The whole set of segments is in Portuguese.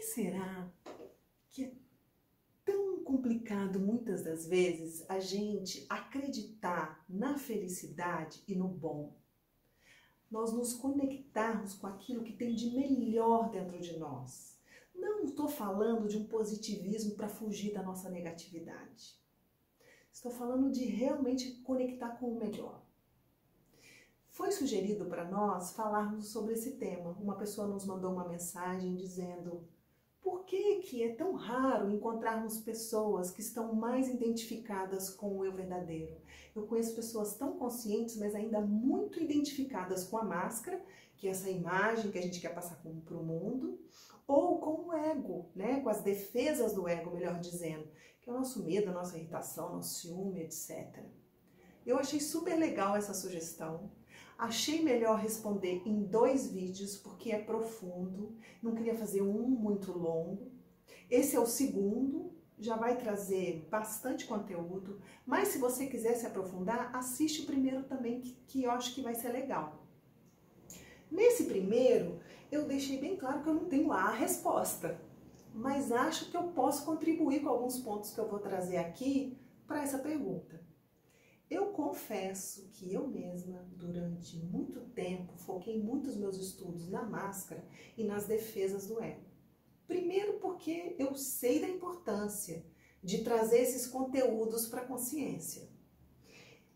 que será que é tão complicado muitas das vezes a gente acreditar na felicidade e no bom? Nós nos conectarmos com aquilo que tem de melhor dentro de nós. Não estou falando de um positivismo para fugir da nossa negatividade. Estou falando de realmente conectar com o melhor. Foi sugerido para nós falarmos sobre esse tema. Uma pessoa nos mandou uma mensagem dizendo: por que é tão raro encontrarmos pessoas que estão mais identificadas com o eu verdadeiro? Eu conheço pessoas tão conscientes, mas ainda muito identificadas com a máscara, que é essa imagem que a gente quer passar para o mundo, ou com o ego, né? Com as defesas do ego, melhor dizendo, que é o nosso medo, a nossa irritação, nosso ciúme, etc. Eu achei super legal essa sugestão. Achei melhor responder em 2 vídeos, porque é profundo, não queria fazer um muito longo. Esse é o segundo, já vai trazer bastante conteúdo, mas se você quiser se aprofundar, assiste o primeiro também, que eu acho que vai ser legal. Nesse primeiro, eu deixei bem claro que eu não tenho a resposta, mas acho que eu posso contribuir com alguns pontos que eu vou trazer aqui para essa pergunta. Eu confesso que eu mesma, durante muito tempo, foquei muito os meus estudos na máscara e nas defesas do ego. Primeiro porque eu sei da importância de trazer esses conteúdos para a consciência.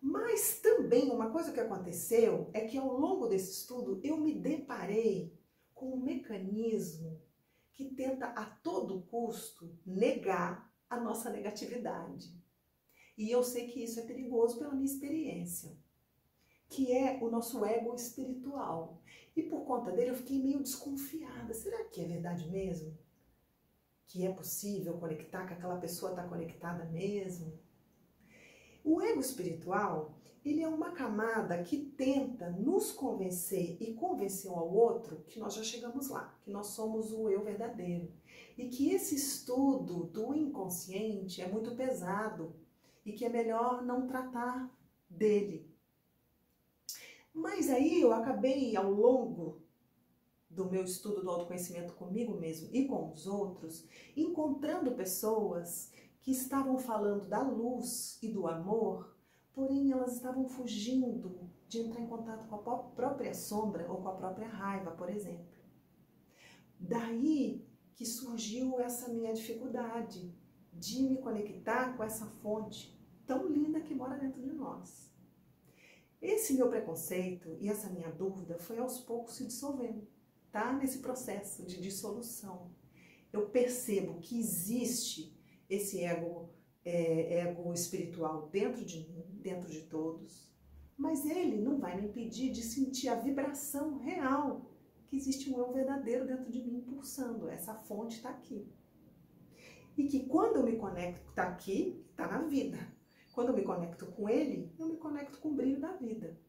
Mas também uma coisa que aconteceu é que ao longo desse estudo eu me deparei com um mecanismo que tenta a todo custo negar a nossa negatividade. E eu sei que isso é perigoso pela minha experiência, que é o nosso ego espiritual. E por conta dele eu fiquei meio desconfiada. Será que é verdade mesmo? Que é possível conectar, que aquela pessoa está conectada mesmo? O ego espiritual, ele é uma camada que tenta nos convencer e convencer um ao outro que nós já chegamos lá, que nós somos o eu verdadeiro. E que esse estudo do inconsciente é muito pesado, e que é melhor não tratar dele. Mas aí eu acabei, ao longo do meu estudo do autoconhecimento comigo mesmo e com os outros, encontrando pessoas que estavam falando da luz e do amor, porém elas estavam fugindo de entrar em contato com a própria sombra ou com a própria raiva, por exemplo. Daí que surgiu essa minha dificuldade de me conectar com essa fonte tão linda que mora dentro de nós. Esse meu preconceito e essa minha dúvida foi aos poucos se dissolvendo, tá? Nesse processo de dissolução. Eu percebo que existe esse ego espiritual dentro de mim, dentro de todos, mas ele não vai me impedir de sentir a vibração real, que existe um eu verdadeiro dentro de mim pulsando. Essa fonte está aqui. E que quando eu me conecto, está aqui, está na vida. Quando eu me conecto com ele, eu me conecto com o brilho da vida.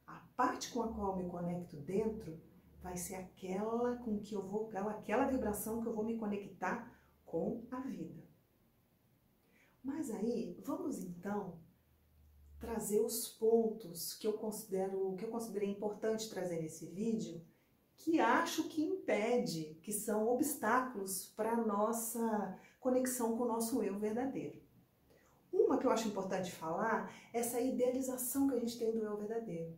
A parte com a qual eu me conecto dentro vai ser aquela com que eu vou, aquela vibração que eu vou me conectar com a vida. Mas aí, vamos então trazer os pontos que eu considerei importante trazer nesse vídeo, que acho que impede, que são obstáculos para a nossa conexão com o nosso eu verdadeiro. Uma que eu acho importante falar é essa idealização que a gente tem do eu verdadeiro.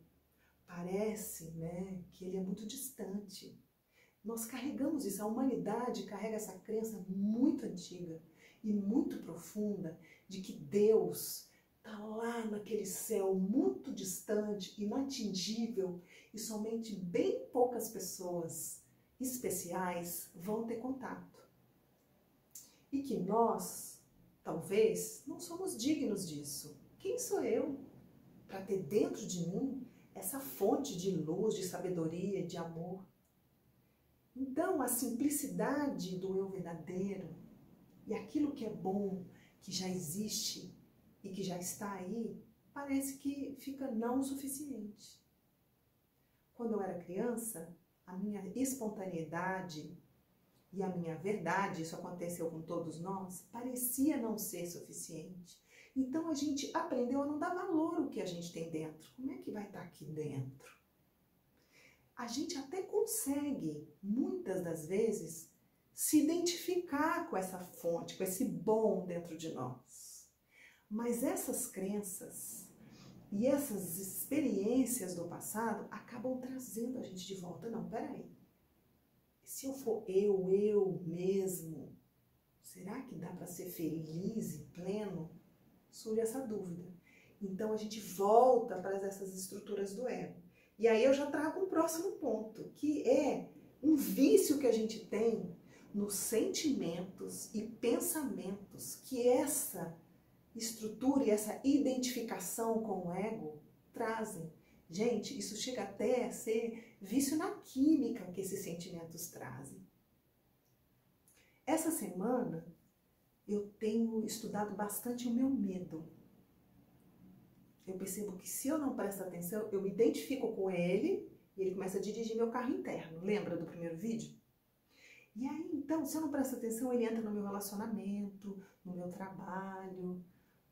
Parece, né, que ele é muito distante. Nós carregamos isso, a humanidade carrega essa crença muito antiga e muito profunda de que Deus está lá naquele céu muito distante, inatingível, e somente bem poucas pessoas especiais vão ter contato. E que nós, talvez, não somos dignos disso. Quem sou eu para ter dentro de mim essa fonte de luz, de sabedoria, de amor? Então, a simplicidade do eu verdadeiro e aquilo que é bom, que já existe e que já está aí, parece que fica não o suficiente. Quando eu era criança, a minha espontaneidade e a minha verdade, isso aconteceu com todos nós, parecia não ser suficiente. Então a gente aprendeu a não dar valor ao que a gente tem dentro. Como é que vai estar aqui dentro? A gente até consegue, muitas das vezes, se identificar com essa fonte, com esse bom dentro de nós. Mas essas crenças e essas experiências do passado acabam trazendo a gente de volta. Não, peraí. Se eu for eu mesmo, será que dá para ser feliz e pleno? Surge essa dúvida. Então a gente volta para essas estruturas do ego. E aí eu já trago um próximo ponto, que é um vício que a gente tem nos sentimentos e pensamentos que essa estrutura e essa identificação com o ego trazem. Gente, isso chega até a ser vício na química que esses sentimentos trazem. Essa semana eu tenho estudado bastante o meu medo. Eu percebo que se eu não presto atenção, eu me identifico com ele e ele começa a dirigir meu carro interno. Lembra do primeiro vídeo? E aí, então, se eu não presto atenção, ele entra no meu relacionamento, no meu trabalho,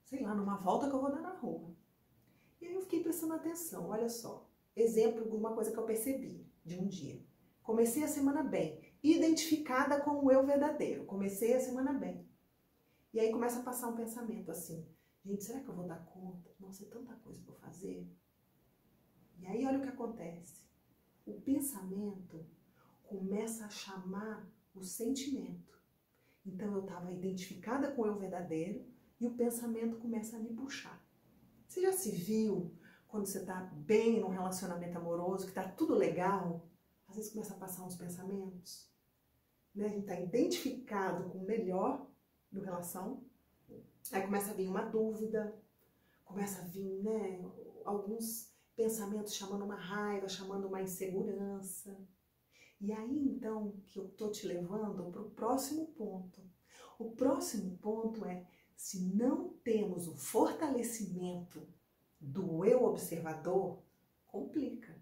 sei lá, numa volta que eu vou dar na rua. E aí eu fiquei prestando atenção, olha só. Exemplo de uma coisa que eu percebi de um dia. Comecei a semana bem, identificada com o eu verdadeiro. Comecei a semana bem. E aí começa a passar um pensamento assim, gente, será que eu vou dar conta? Nossa, é tanta coisa para fazer. E aí olha o que acontece. O pensamento começa a chamar o sentimento. Então eu estava identificada com o eu verdadeiro e o pensamento começa a me puxar. Você já se viu quando você está bem num relacionamento amoroso, que está tudo legal? Às vezes começa a passar uns pensamentos. Né? A gente está identificado com o melhor do relação. Aí começa a vir uma dúvida, começa a vir, né, alguns pensamentos chamando uma raiva, chamando uma insegurança. E aí, então, que eu estou te levando para o próximo ponto. O próximo ponto é, se não temos o fortalecimento do eu observador, complica.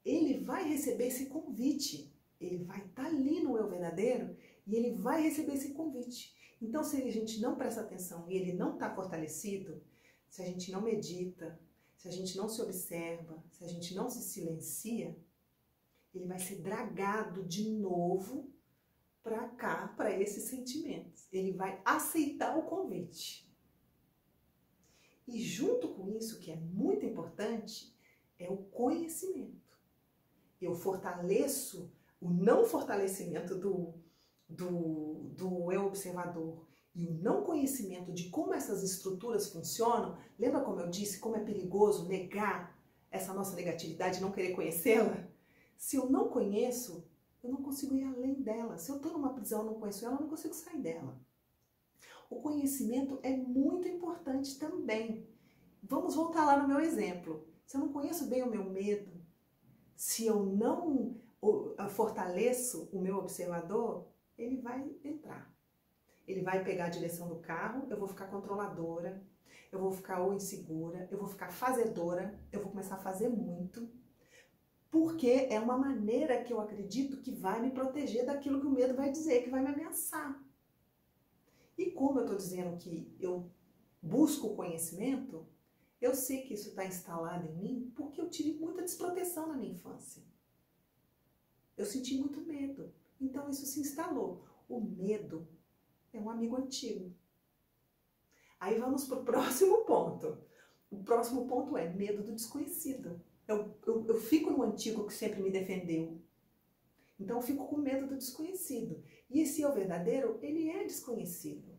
Ele vai receber esse convite, ele vai estar ali no eu verdadeiro e ele vai receber esse convite. Então, se a gente não presta atenção e ele não está fortalecido, se a gente não medita, se a gente não se observa, se a gente não se silencia, ele vai ser dragado de novo para cá, para esses sentimentos. Ele vai aceitar o convite. E junto com isso, que é muito importante, é o conhecimento. Eu fortaleço o não fortalecimento do eu observador e o não conhecimento de como essas estruturas funcionam. Lembra como eu disse, como é perigoso negar essa nossa negatividade e não querer conhecê-la? Se eu não conheço, eu não consigo ir além dela. Se eu estou numa prisão e não conheço ela, eu não consigo sair dela. O conhecimento é muito importante também. Vamos voltar lá no meu exemplo. Se eu não conheço bem o meu medo, se eu não fortaleço o meu observador, ele vai entrar. Ele vai pegar a direção do carro, eu vou ficar controladora, eu vou ficar ou insegura, eu vou ficar fazedora, eu vou começar a fazer muito, porque é uma maneira que eu acredito que vai me proteger daquilo que o medo vai dizer, que vai me ameaçar. E como eu estou dizendo que eu busco o conhecimento, eu sei que isso está instalado em mim porque eu tive muita desproteção na minha infância. Eu senti muito medo, então isso se instalou. O medo é um amigo antigo. Aí vamos para o próximo ponto. O próximo ponto é medo do desconhecido. Eu fico no antigo que sempre me defendeu. Então eu fico com medo do desconhecido. E esse eu verdadeiro, ele é desconhecido.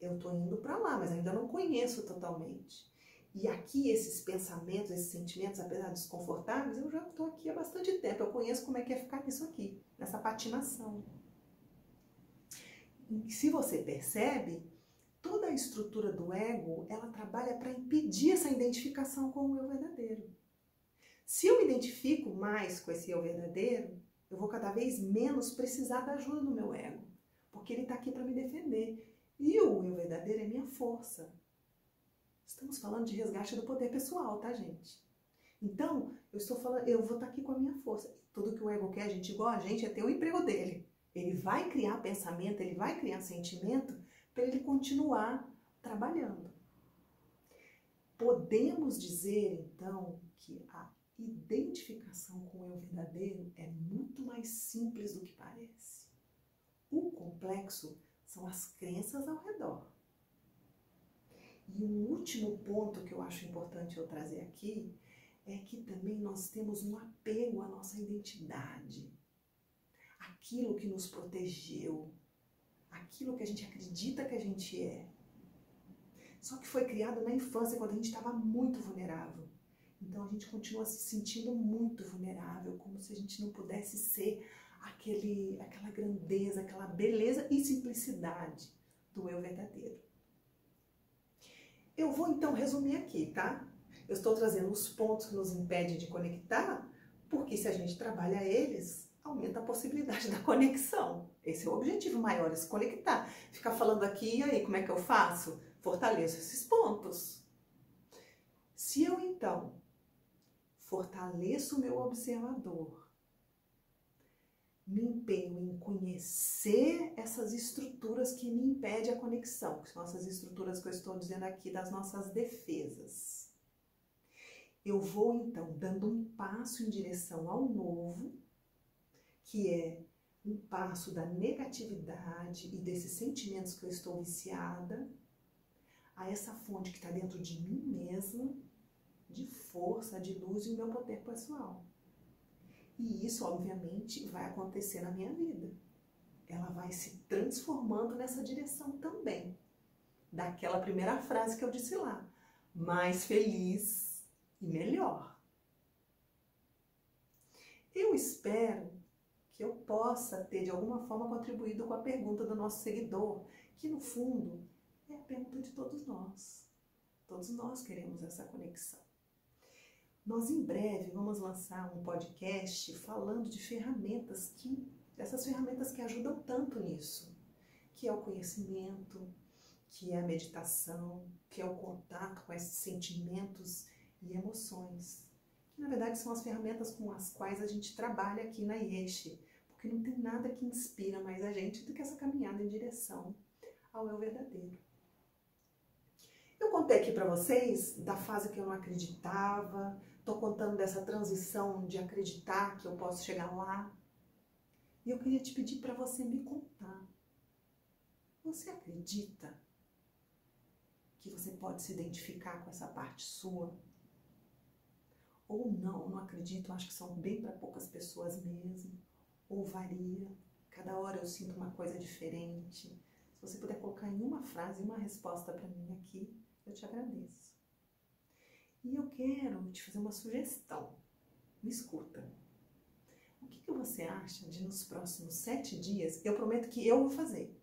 Eu estou indo para lá, mas ainda não conheço totalmente. E aqui esses pensamentos, esses sentimentos, apesar de desconfortáveis, eu já estou aqui há bastante tempo. Eu conheço como é que é ficar nisso aqui, nessa patinação. E se você percebe, toda a estrutura do ego, ela trabalha para impedir essa identificação com o eu verdadeiro. Se eu me identifico mais com esse eu verdadeiro, eu vou cada vez menos precisar da ajuda do meu ego, porque ele está aqui para me defender. E o eu verdadeiro é minha força. Estamos falando de resgate do poder pessoal, tá, gente? Então, eu vou estar aqui com a minha força. Tudo que o ego quer, gente, igual a gente, é ter o emprego dele. Ele vai criar pensamento, ele vai criar sentimento para ele continuar trabalhando. Podemos dizer, então, que a identificação com o eu verdadeiro é muito mais simples do que parece. O complexo são as crenças ao redor. E um último ponto que eu acho importante eu trazer aqui é que também nós temos um apego à nossa identidade, aquilo que nos protegeu, aquilo que a gente acredita que a gente é. Só que foi criado na infância, quando a gente estava muito vulnerável. Então a gente continua se sentindo muito vulnerável, como se a gente não pudesse ser aquela grandeza, aquela beleza e simplicidade do eu verdadeiro. Eu vou então resumir aqui, tá? Eu estou trazendo os pontos que nos impedem de conectar, porque se a gente trabalha eles, aumenta a possibilidade da conexão. Esse é o objetivo maior, é se conectar. Ficar falando aqui, e aí, como é que eu faço? Fortaleço esses pontos. Se eu então fortaleço o meu observador, me empenho em conhecer essas estruturas que me impedem a conexão, que são essas estruturas que eu estou dizendo aqui das nossas defesas. Eu vou então dando um passo em direção ao novo, que é um passo da negatividade e desses sentimentos que eu estou viciada, a essa fonte que está dentro de mim mesma, de força, de luz e o meu poder pessoal. E isso, obviamente, vai acontecer na minha vida. Ela vai se transformando nessa direção também. Daquela primeira frase que eu disse lá. Mais feliz e melhor. Eu espero que eu possa ter, de alguma forma, contribuído com a pergunta do nosso seguidor, que, no fundo, é a pergunta de todos nós. Todos nós queremos essa conexão. Nós, em breve, vamos lançar um podcast falando de dessas ferramentas que ajudam tanto nisso, que é o conhecimento, que é a meditação, que é o contato com esses sentimentos e emoções, que na verdade são as ferramentas com as quais a gente trabalha aqui na IESH, porque não tem nada que inspira mais a gente do que essa caminhada em direção ao eu verdadeiro. Eu contei aqui para vocês da fase que eu não acreditava, estou contando dessa transição de acreditar que eu posso chegar lá. E eu queria te pedir para você me contar. Você acredita que você pode se identificar com essa parte sua? Ou não acredito, acho que são bem para poucas pessoas mesmo. Ou varia, cada hora eu sinto uma coisa diferente. Se você puder colocar em uma frase, uma resposta para mim aqui, eu te agradeço. E eu quero te fazer uma sugestão. Me escuta. O que você acha de nos próximos 7 dias, eu prometo que eu vou fazer,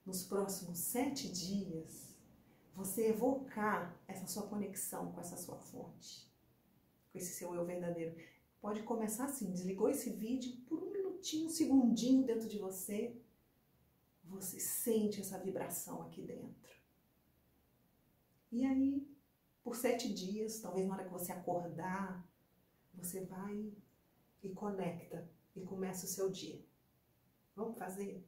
nos próximos 7 dias, você evocar essa sua conexão com essa sua fonte, com esse seu eu verdadeiro. Pode começar assim, desligou esse vídeo, por um minutinho, um segundinho dentro de você, você sente essa vibração aqui dentro. E aí, por 7 dias, talvez na hora que você acordar, você vai e conecta e começa o seu dia. Vamos fazer?